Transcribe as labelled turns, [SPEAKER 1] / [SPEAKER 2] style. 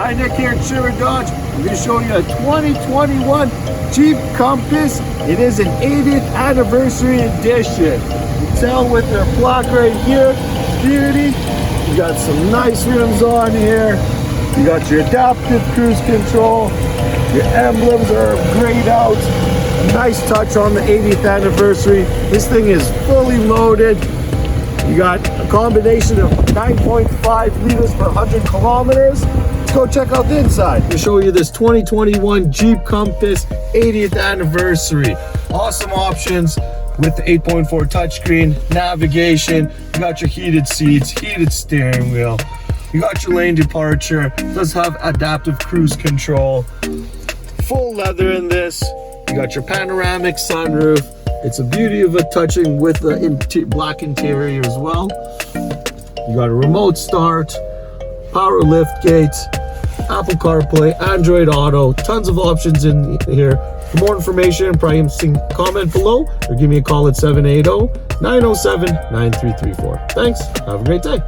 [SPEAKER 1] Hi, Nick here at Sherwood Dodge. I'm going to show you a 2021 Jeep Compass. It is an 80th anniversary edition. You can tell with their plaque right here, beauty. You got some nice rims on here. You got your adaptive cruise control. Your emblems are grayed out. Nice touch on the 80th anniversary. This thing is fully loaded. You got a combination of 9.5 liters per 100 kilometers. Let's go check out the inside. I'll show you this 2021 Jeep Compass 80th anniversary. Awesome options with the 8.4 touchscreen, navigation. You got your heated seats, heated steering wheel. You got your lane departure. It does have adaptive cruise control. Full leather in this. You got your panoramic sunroof. It's a beauty of a touching with the black interior as well. You got a remote start, power lift gate, Apple CarPlay, Android Auto, tons of options in here. For more information and pricing, comment below or give me a call at 780-907-9334. Thanks. Have a great day.